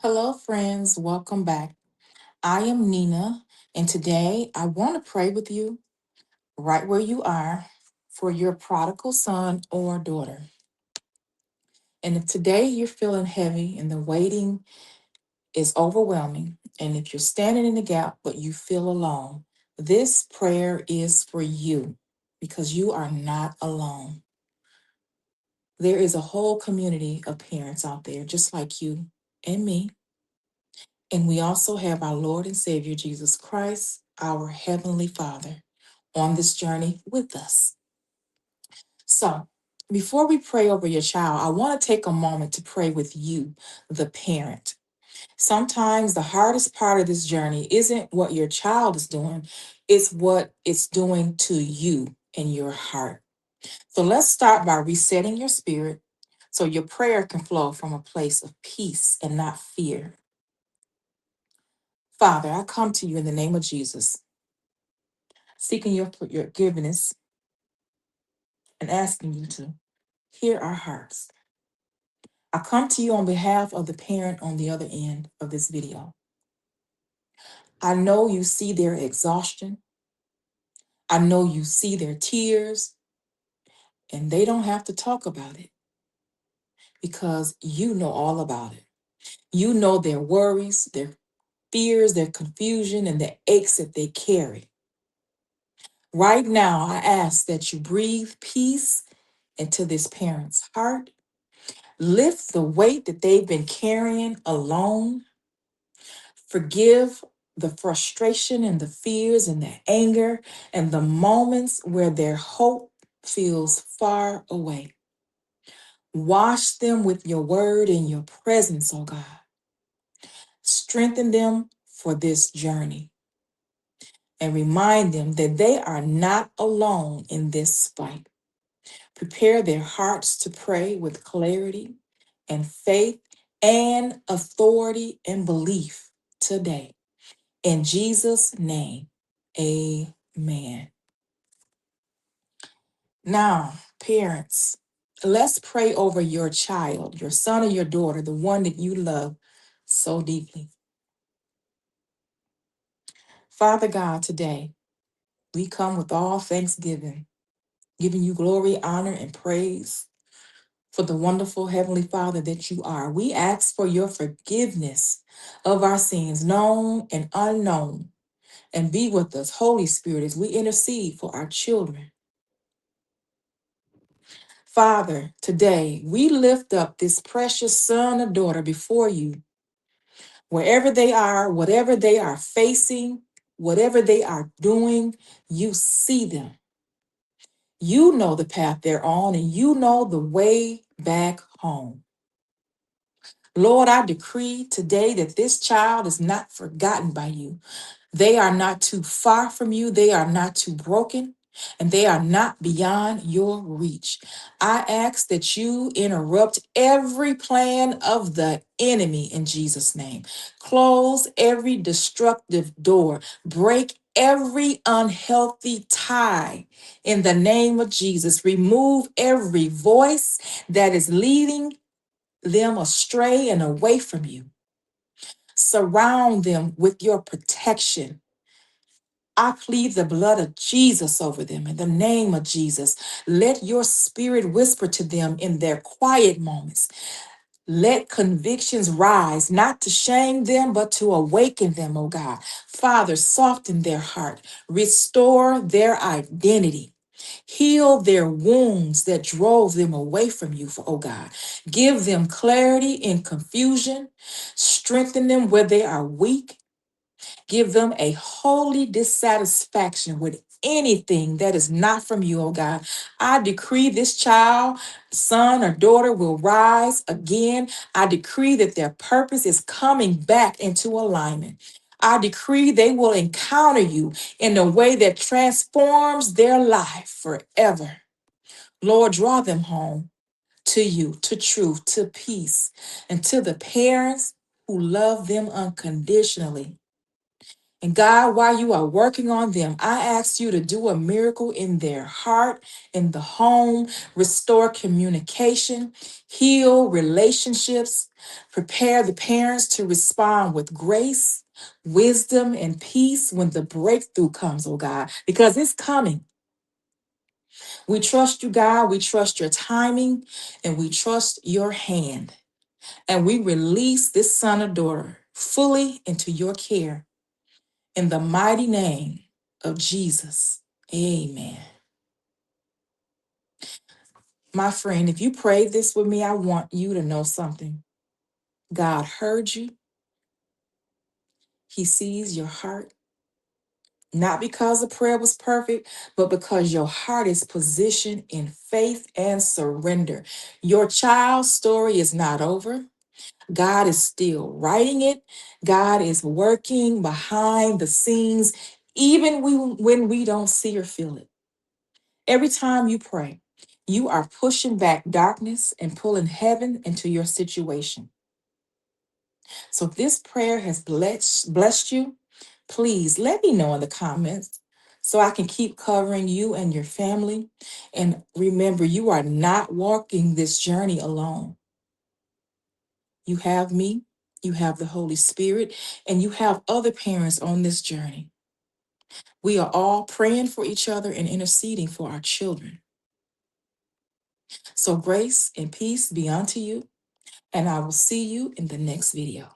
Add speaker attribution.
Speaker 1: Hello, friends. Welcome back. I am Nina, and today I want to pray with you right where you are for your prodigal son or daughter. And if today you're feeling heavy and the waiting is overwhelming, and if you're standing in the gap but you feel alone, this prayer is for you because you are not alone. There is a whole community of parents out there just like you and me. And we also have our Lord and Savior Jesus Christ, our Heavenly Father, on this journey with us. So, before we pray over your child, I want to take a moment to pray with you, the parent. Sometimes the hardest part of this journey isn't what your child is doing, it's what it's doing to you and your heart. So, let's start by resetting your spirit so your prayer can flow from a place of peace and not fear. Father, I come to you in the name of Jesus, seeking your forgiveness and asking you to hear our hearts. I come to you on behalf of the parent on the other end of this video. I know you see their exhaustion. I know you see their tears, and they don't have to talk about it because you know all about it. You know their worries, their fears, their confusion, and the aches that they carry. Right now, I ask that you breathe peace into this parent's heart. Lift the weight that they've been carrying alone. Forgive the frustration and the fears and the anger and the moments where their hope feels far away. Wash them with your word and your presence, oh God. Strengthen them for this journey and remind them that they are not alone in this fight. Prepare their hearts to pray with clarity and faith and authority and belief today. In Jesus' name, amen. Now, parents, let's pray over your child, your son or your daughter, the one that you love so deeply. Father God, today we come with all thanksgiving, giving you glory, honor, and praise for the wonderful Heavenly Father that you are. We ask for your forgiveness of our sins, known and unknown, and be with us, Holy Spirit, as we intercede for our children. Father, today we lift up this precious son or daughter before you, wherever they are, whatever they are facing, whatever they are doing, you see them. You know the path they're on, and you know the way back home. Lord, I decree today that this child is not forgotten by you. They are not too far from you. They are not too broken, and they are not beyond your reach. I ask that you interrupt every plan of the enemy in Jesus' name. Close every destructive door. Break every unhealthy tie in the name of Jesus. Remove every voice that is leading them astray and away from you. Surround them with your protection. I plead the blood of Jesus over them in the name of Jesus. Let your spirit whisper to them in their quiet moments. Let convictions rise, not to shame them, but to awaken them, oh God. Father, soften their heart, restore their identity. Heal their wounds that drove them away from you, oh God. Give them clarity in confusion. Strengthen them where they are weak. Give them a holy dissatisfaction with anything that is not from you, oh God. I decree this child, son or daughter, will rise again. I decree that their purpose is coming back into alignment. I decree they will encounter you in a way that transforms their life forever. Lord, draw them home to you, to truth, to peace, and to the parents who love them unconditionally. And God, while you are working on them, I ask you to do a miracle in their heart, in the home, restore communication, heal relationships, prepare the parents to respond with grace, wisdom, and peace when the breakthrough comes, oh God, because it's coming. We trust you, God. We trust your timing, and we trust your hand. And we release this son or daughter fully into your care. In the mighty name of Jesus, amen. My friend, if you prayed this with me, I want you to know something. God heard you. He sees your heart, not because the prayer was perfect, but because your heart is positioned in faith and surrender. Your child's story is not over. God is still writing it. God is working behind the scenes, even when we don't see or feel it. Every time you pray, you are pushing back darkness and pulling heaven into your situation. So if this prayer has blessed you, please let me know in the comments so I can keep covering you and your family. And remember, you are not walking this journey alone. You have me, you have the Holy Spirit, and you have other parents on this journey. We are all praying for each other and interceding for our children. So grace and peace be unto you, and I will see you in the next video.